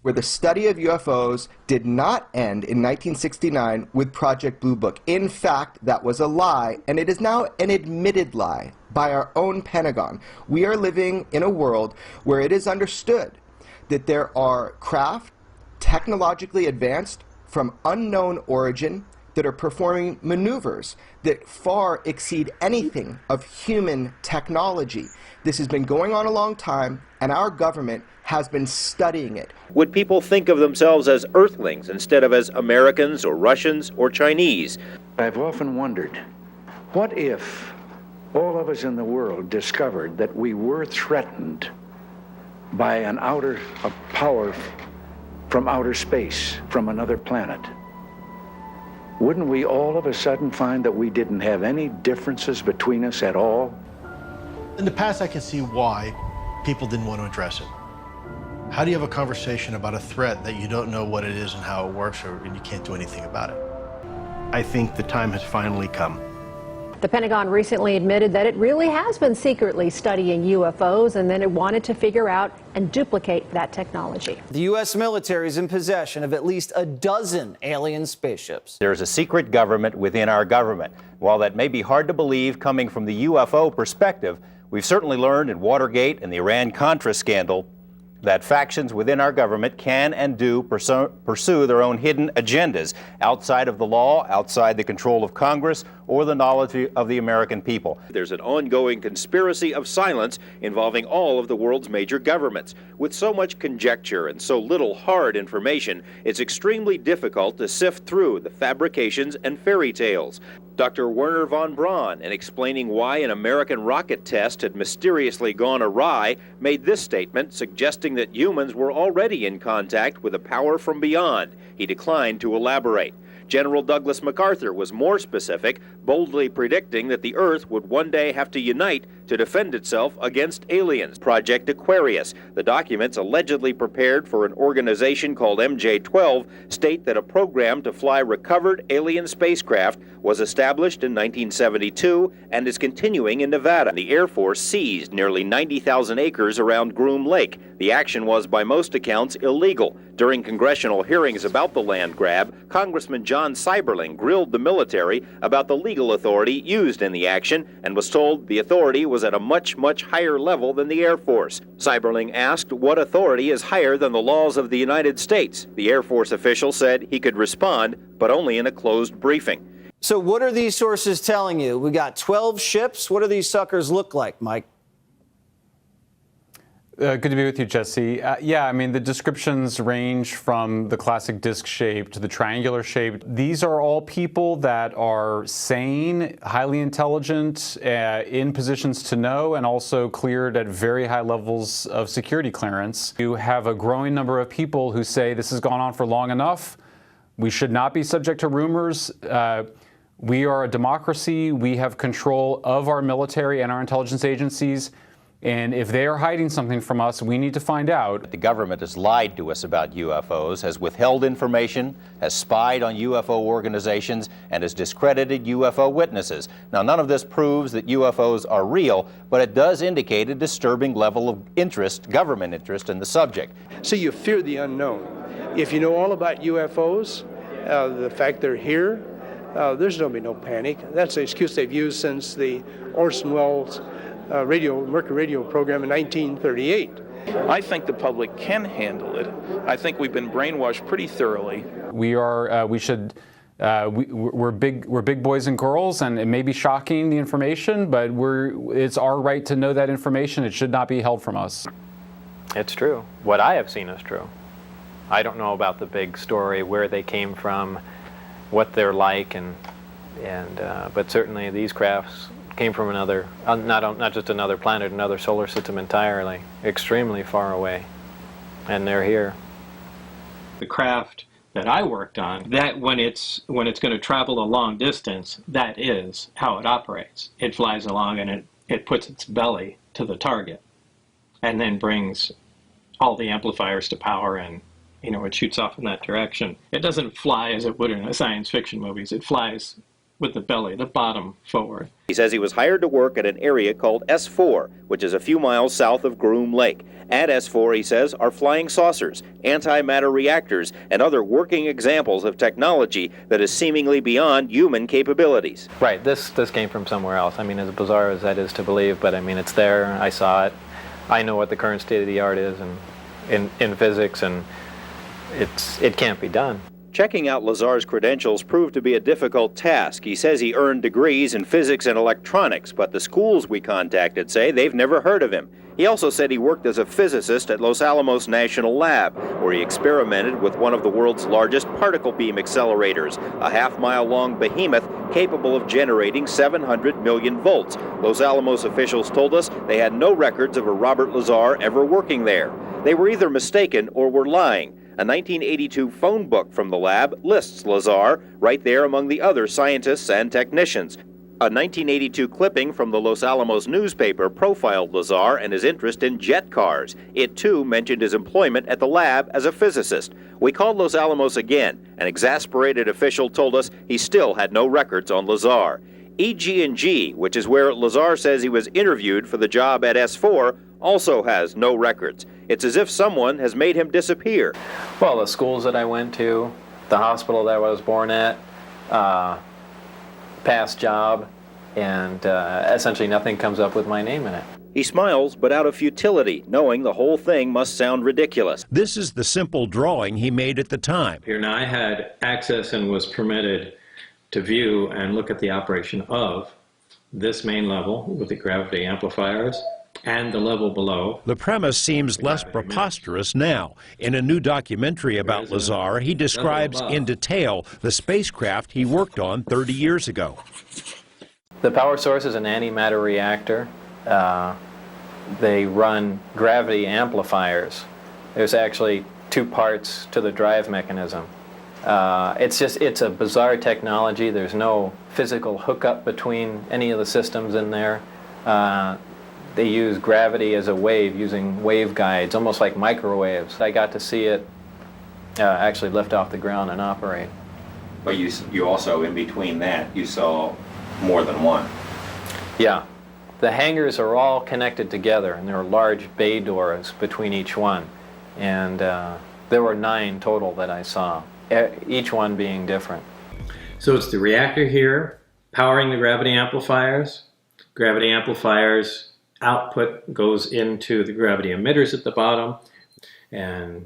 where the study of UFOs did not end in 1969 with Project Blue Book. In fact, that was a lie, and it is now an admitted lie by our own Pentagon. We are living in a world where it is understood that there are craft technologically advanced from unknown origin that are performing maneuvers that far exceed anything of human technology. This has been going on a long time, and our government has been studying it. Would people think of themselves as Earthlings instead of as Americans or Russians or Chinese? I've often wondered, what if all of us in the world discovered that we were threatened by a power from outer space, from another planet? Wouldn't we all of a sudden find that we didn't have any differences between us at all? In the past, I can see why people didn't want to address it. How do you have a conversation about a threat that you don't know what it is and how it works, and you can't do anything about it? I think the time has finally come. The Pentagon recently admitted that it really has been secretly studying UFOs, and then it wanted to figure out and duplicate that technology. The U.S. military is in possession of at least a dozen alien spaceships. There's a secret government within our government. While that may be hard to believe coming from the UFO perspective, we've certainly learned in Watergate and the Iran-Contra scandal that factions within our government can and do pursue their own hidden agendas outside of the law, outside the control of Congress, or the knowledge of the American people. There's an ongoing conspiracy of silence involving all of the world's major governments. With so much conjecture and so little hard information, it's extremely difficult to sift through the fabrications and fairy tales. Dr. Werner von Braun, in explaining why an American rocket test had mysteriously gone awry, made this statement suggesting that humans were already in contact with a power from beyond. He declined to elaborate. General Douglas MacArthur was more specific, boldly predicting that the Earth would one day have to unite to defend itself against aliens. Project Aquarius, the documents allegedly prepared for an organization called MJ-12, state that a program to fly recovered alien spacecraft was established in 1972 and is continuing in Nevada. The Air Force seized nearly 90,000 acres around Groom Lake. The action was, by most accounts, illegal. During congressional hearings about the land grab, Congressman John Seiberling grilled the military about the legal authority used in the action and was told the authority was at a much, much higher level than the Air Force. Seiberling asked what authority is higher than the laws of the United States. The Air Force official said he could respond, but only in a closed briefing. So what are these sources telling you? We got 12 ships. What do these suckers look like, Mike? Good to be with you, Jesse. Yeah, I mean, the descriptions range from the classic disc shape to the triangular shape. These are all people that are sane, highly intelligent, in positions to know, and also cleared at very high levels of security clearance. You have a growing number of people who say this has gone on for long enough. We should not be subject to rumors. We are a democracy. We have control of our military and our intelligence agencies. And if they are hiding something from us, we need to find out. The government has lied to us about UFOs, has withheld information, has spied on UFO organizations, and has discredited UFO witnesses. Now, none of this proves that UFOs are real, but it does indicate a disturbing level of interest, government interest, in the subject. So you fear the unknown. If you know all about UFOs, the fact they're here, there's going to be no panic. That's the excuse they've used since the Orson Welles Mercury radio program in 1938. I think the public can handle it. I think we've been brainwashed pretty thoroughly. We're big boys and girls, and it may be shocking, the information, but it's our right to know that information. It should not be held from us. It's true. What I have seen is true. I don't know about the big story, where they came from, what they're like, but certainly these crafts came from another, not just another planet, another solar system entirely, extremely far away, and they're here. The craft that I worked on, that when it's going to travel a long distance, that is how it operates. It flies along and it puts its belly to the target, and then brings all the amplifiers to power, and it shoots off in that direction. It doesn't fly as it would in the science fiction movies. It flies with the belly, the bottom forward. He says he was hired to work at an area called S4, which is a few miles south of Groom Lake. At S4, he says, are flying saucers, antimatter reactors, and other working examples of technology that is seemingly beyond human capabilities. Right, this came from somewhere else. I mean, as bizarre as that is to believe, but I mean, it's there. I saw it. I know what the current state of the art is in physics, and it can't be done. Checking out Lazar's credentials proved to be a difficult task. He says he earned degrees in physics and electronics, but the schools we contacted say they've never heard of him. He also said he worked as a physicist at Los Alamos National Lab, where he experimented with one of the world's largest particle beam accelerators, a half-mile-long behemoth capable of generating 700 million volts. Los Alamos officials told us they had no records of a Robert Lazar ever working there. They were either mistaken or were lying. A 1982 phone book from the lab lists Lazar right there among the other scientists and technicians. A 1982 clipping from the Los Alamos newspaper profiled Lazar and his interest in jet cars. It, too, mentioned his employment at the lab as a physicist. We called Los Alamos again. An exasperated official told us he still had no records on Lazar. EG&G, which is where Lazar says he was interviewed for the job at S4, also has no records. It's as if someone has made him disappear. Well, the schools that I went to, the hospital that I was born at, past job, and essentially nothing comes up with my name in it. He smiles, but out of futility, knowing the whole thing must sound ridiculous. This is the simple drawing he made at the time. Here now, I had access and was permitted to view and look at the operation of this main level with the gravity amplifiers and the level below. The premise seems less preposterous now. In a new documentary about Lazar, he describes in detail the spacecraft he worked on 30 years ago. The power source is an antimatter reactor. They run gravity amplifiers. There's actually two parts to the drive mechanism. It's a bizarre technology. There's no physical hookup between any of the systems in there. They use gravity as a wave, using waveguides, almost like microwaves. I got to see it actually lift off the ground and operate. But you also, in between that, you saw more than one. Yeah. The hangars are all connected together, and there are large bay doors between each one. And there were 9 total that I saw, each one being different. So it's the reactor here, powering the gravity amplifiers. Gravity amplifiers output goes into the gravity emitters at the bottom, and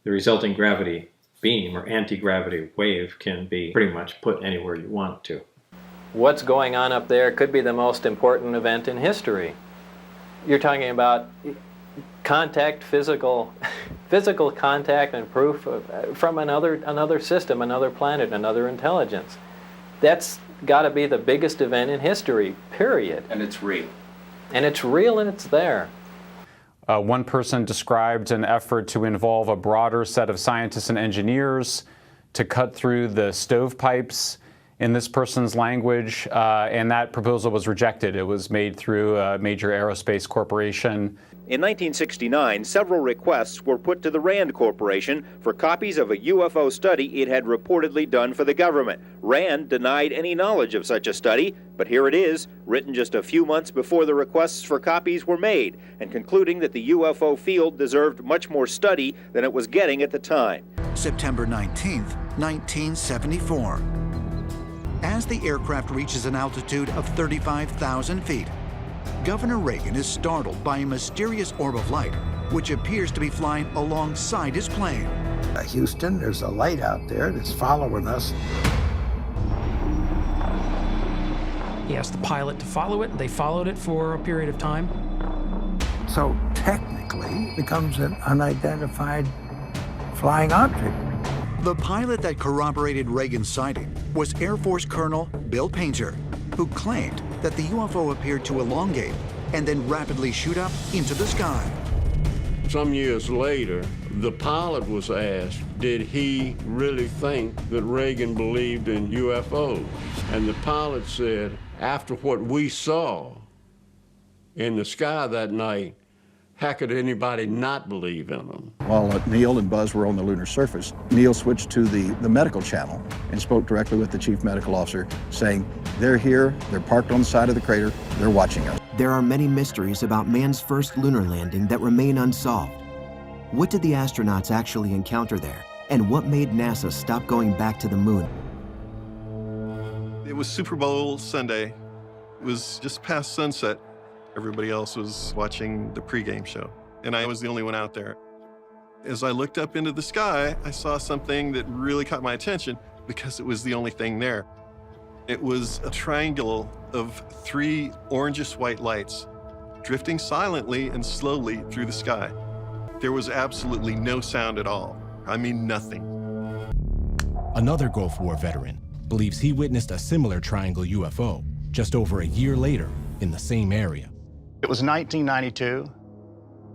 the resulting gravity beam or anti-gravity wave can be pretty much put anywhere you want to. What's going on up there could be the most important event in history. You're talking about contact, physical contact and proof from another system, another planet, another intelligence. That's got to be the biggest event in history, period. And it's real. And it's real and it's there. One person described an effort to involve a broader set of scientists and engineers to cut through the stovepipes in this person's language, and that proposal was rejected. It was made through a major aerospace corporation. In 1969, several requests were put to the RAND Corporation for copies of a UFO study it had reportedly done for the government. RAND denied any knowledge of such a study, but here it is, written just a few months before the requests for copies were made, and concluding that the UFO field deserved much more study than it was getting at the time. September 19th, 1974. As the aircraft reaches an altitude of 35,000 feet, Governor Reagan is startled by a mysterious orb of light, which appears to be flying alongside his plane. Houston, there's a light out there that's following us. He asked the pilot to follow it. They followed it for a period of time. So technically, it becomes an unidentified flying object. The pilot that corroborated Reagan's sighting was Air Force Colonel Bill Painter, who claimed that the UFO appeared to elongate and then rapidly shoot up into the sky. Some years later, the pilot was asked, did he really think that Reagan believed in UFOs? And the pilot said, after what we saw in the sky that night, How could anybody not believe in them? While Neil and Buzz were on the lunar surface, Neil switched to the medical channel and spoke directly with the chief medical officer, saying, they're here, they're parked on the side of the crater, they're watching us. There are many mysteries about man's first lunar landing that remain unsolved. What did the astronauts actually encounter there? And what made NASA stop going back to the moon? It was Super Bowl Sunday. It was just past sunset. Everybody else was watching the pregame show, and I was the only one out there. As I looked up into the sky, I saw something that really caught my attention because it was the only thing there. It was a triangle of 3 orangish-white lights drifting silently and slowly through the sky. There was absolutely no sound at all. I mean, nothing. Another Gulf War veteran believes he witnessed a similar triangle UFO just over a year later in the same area. It was 1992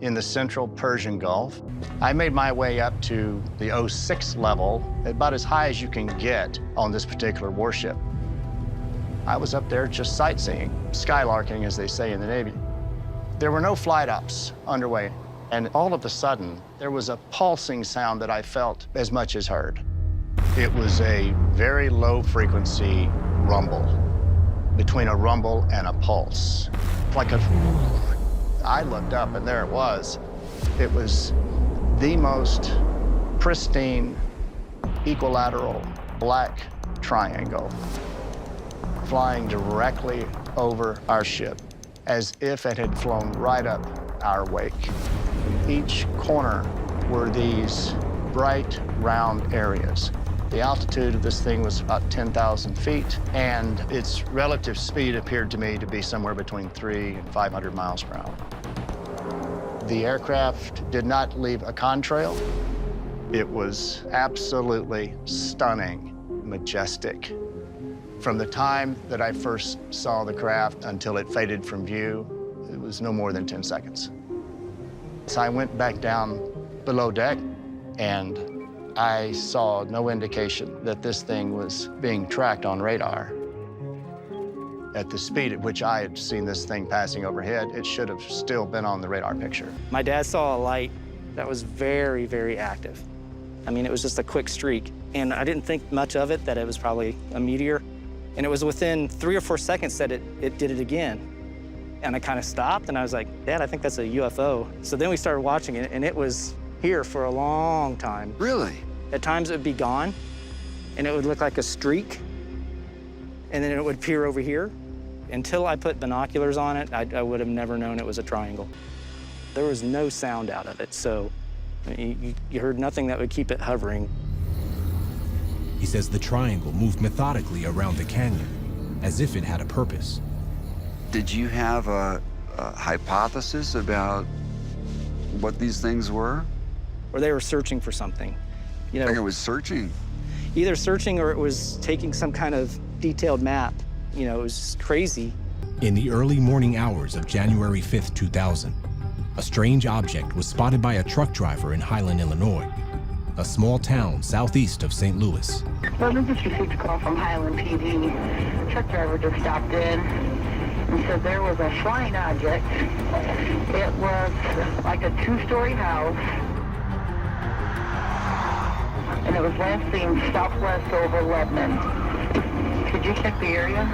in the central Persian Gulf. I made my way up to the 06 level, about as high as you can get on this particular warship. I was up there just sightseeing, skylarking, as they say in the Navy. There were no flight ops underway, and all of a sudden, there was a pulsing sound that I felt as much as heard. It was a very low frequency rumble, between a rumble and a pulse. Like I looked up and there it was. It was the most pristine, equilateral, black triangle flying directly over our ship as if it had flown right up our wake. Each corner were these bright, round areas. The altitude of this thing was about 10,000 feet, and its relative speed appeared to me to be somewhere between 300 and 500 miles per hour. The aircraft did not leave a contrail. It was absolutely stunning, majestic. From the time that I first saw the craft until it faded from view, it was no more than 10 seconds. So I went back down below deck, and I saw no indication that this thing was being tracked on radar. At the speed at which I had seen this thing passing overhead, it should have still been on the radar picture. My dad saw a light that was very, very active. I mean, it was just a quick streak. And I didn't think much of it, that it was probably a meteor. And it was within 3 or 4 seconds that it did it again. And I kind of stopped, and I was like, Dad, I think that's a UFO. So then we started watching it, and it was here for a long time. Really? At times it would be gone, and it would look like a streak, and then it would appear over here. Until I put binoculars on it, I would have never known it was a triangle. There was no sound out of it, so you heard nothing that would keep it hovering. He says the triangle moved methodically around the canyon, as if it had a purpose. Did you have a hypothesis about what these things were? Or they were searching for something. You know, Like it was searching? Either searching or it was taking some kind of detailed map. You know, it was crazy. In the early morning hours of January 5th, 2000, a strange object was spotted by a truck driver in Highland, Illinois, a small town southeast of St. Louis. Well, we just received a call from Highland PD. Truck driver just stopped in and said there was a flying object. It was like a 2-story house, and it was last seen southwest over Lebanon. Could you check the area?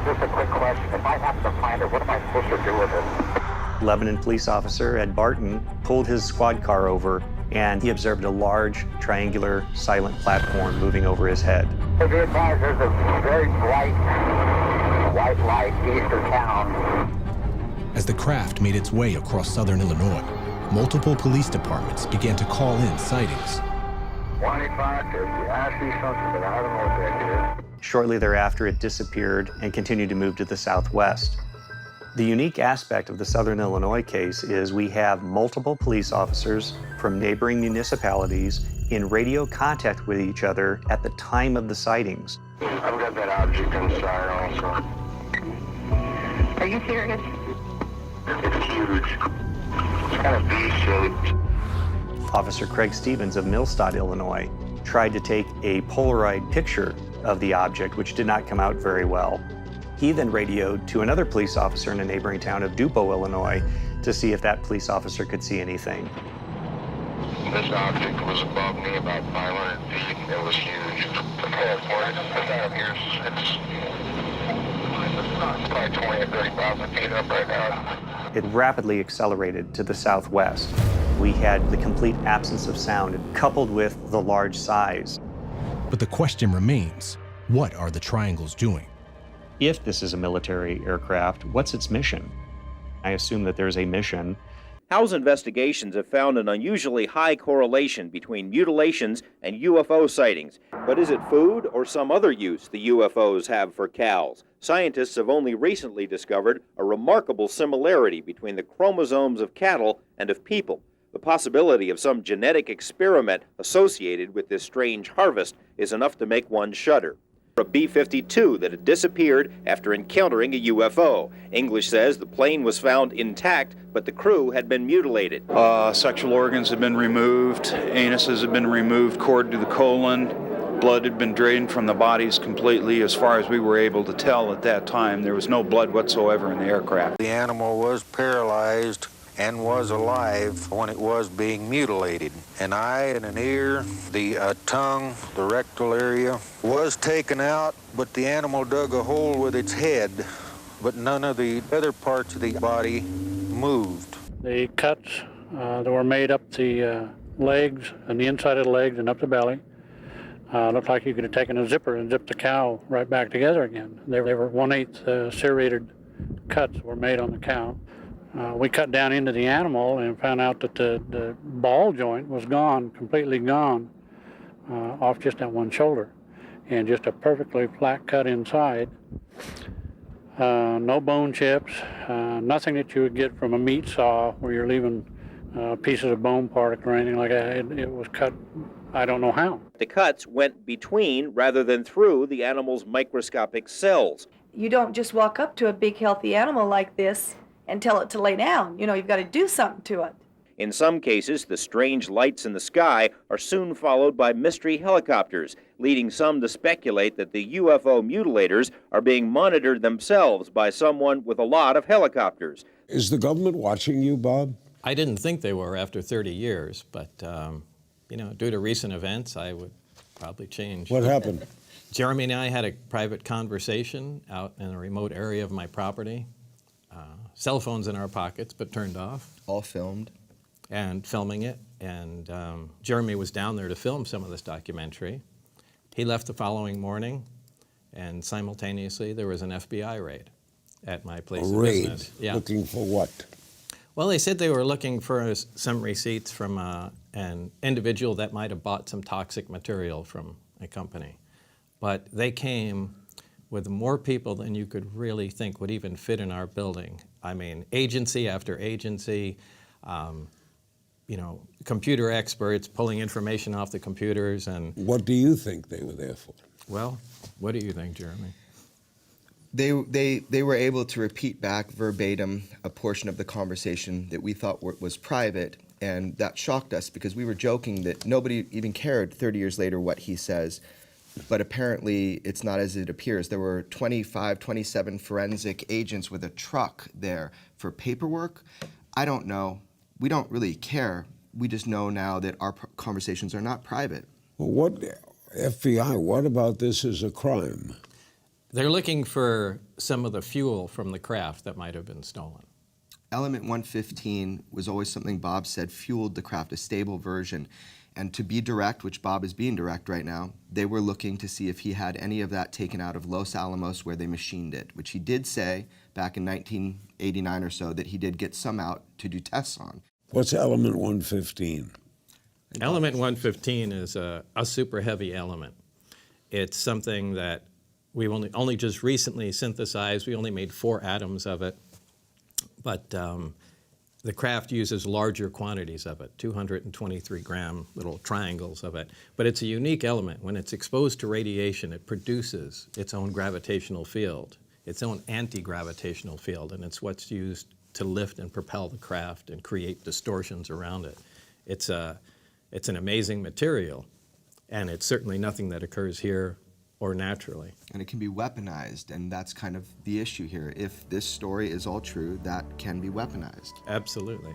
Just a quick question. If I happen to find it, what am I supposed to do with it? Lebanon police officer Ed Barton pulled his squad car over, and he observed a large, triangular, silent platform moving over his head. So be advised, there's a very bright white light east of town. As the craft made its way across southern Illinois, multiple police departments began to call in sightings. 185, I see something, but I don't know what that is. Shortly thereafter, it disappeared and continued to move to the southwest. The unique aspect of the Southern Illinois case is we have multiple police officers from neighboring municipalities in radio contact with each other at the time of the sightings. I've got that object inside also. Are you serious? It's huge. It's kind of V-shaped. Officer Craig Stevens of Millstadt, Illinois, tried to take a Polaroid picture of the object, which did not come out very well. He then radioed to another police officer in a neighboring town of Dupo, Illinois, to see if that police officer could see anything. This object was above me about 500 feet. It was huge. Put that up here. It's probably 20 or 30,000 feet up right now. It rapidly accelerated to the southwest. We had the complete absence of sound, coupled with the large size. But the question remains, what are the triangles doing? If this is a military aircraft, what's its mission? I assume that there's a mission. House investigations have found an unusually high correlation between mutilations and UFO sightings. But is it food or some other use the UFOs have for cows? Scientists have only recently discovered a remarkable similarity between the chromosomes of cattle and of people. The possibility of some genetic experiment associated with this strange harvest is enough to make one shudder. A B-52 that had disappeared after encountering a UFO. English says the plane was found intact, but the crew had been mutilated. Sexual organs had been removed, anuses had been removed, cord to the colon, blood had been drained from the bodies completely. As far as we were able to tell at that time, there was no blood whatsoever in the aircraft. The animal was paralyzed and was alive when it was being mutilated. An eye and an ear, the tongue, the rectal area was taken out, but the animal dug a hole with its head, but none of the other parts of the body moved. The cuts that were made up the legs and the inside of the legs and up the belly looked like you could have taken a zipper and zipped the cow right back together again. They were 1/8 serrated cuts were made on the cow. We cut down into the animal and found out that the ball joint was gone, completely gone, off just that one shoulder, and just a perfectly flat cut inside. No bone chips, nothing that you would get from a meat saw where you're leaving pieces of bone part or anything like that. It was cut, I don't know how. The cuts went between rather than through the animal's microscopic cells. You don't just walk up to a big healthy animal like this and tell it to lay down. You know, you've got to do something to it. In some cases, the strange lights in the sky are soon followed by mystery helicopters, leading some to speculate that the UFO mutilators are being monitored themselves by someone with a lot of helicopters. Is the government watching you, Bob? I didn't think they were after 30 years, but, you know, due to recent events, I would probably change. What happened? Jeremy and I had a private conversation out in a remote area of my property. Cell phones in our pockets, but turned off. All filmed. And filming it. And Jeremy was down there to film some of this documentary. He left the following morning, and simultaneously there was an FBI raid at my place of business. Yeah. Looking for what? Well, they said they were looking for some receipts from an individual that might have bought some toxic material from a company. But they came with more people than you could really think would even fit in our building. I mean, agency after agency, you know, computer experts pulling information off the computers. And what do you think they were there for? Well, what do you think, Jeremy? They were able to repeat back verbatim a portion of the conversation that we thought was private, and that shocked us because we were joking that nobody even cared 30 years later what he says. But apparently it's not as it appears. There were 27 forensic agents with a truck there for paperwork. I don't know. We don't really care. We just know now that our conversations are not private. Well, what, FBI, what about this as a crime? They're looking for some of the fuel from the craft that might have been stolen. Element 115 was always something Bob said fueled the craft, a stable version. And to be direct, which Bob is being direct right now, they were looking to see if he had any of that taken out of Los Alamos where they machined it, which he did say back in 1989 or so that he did get some out to do tests on. What's element 115? Element 115 is a super heavy element. It's something that we only just recently synthesized. We only made 4 atoms of it. But the craft uses larger quantities of it, 223-gram little triangles of it. But it's a unique element. When it's exposed to radiation, it produces its own gravitational field, its own anti-gravitational field, and it's what's used to lift and propel the craft and create distortions around it. It's an amazing material, and it's certainly nothing that occurs here or naturally. And it can be weaponized, and that's kind of the issue here. If this story is all true, that can be weaponized. Absolutely.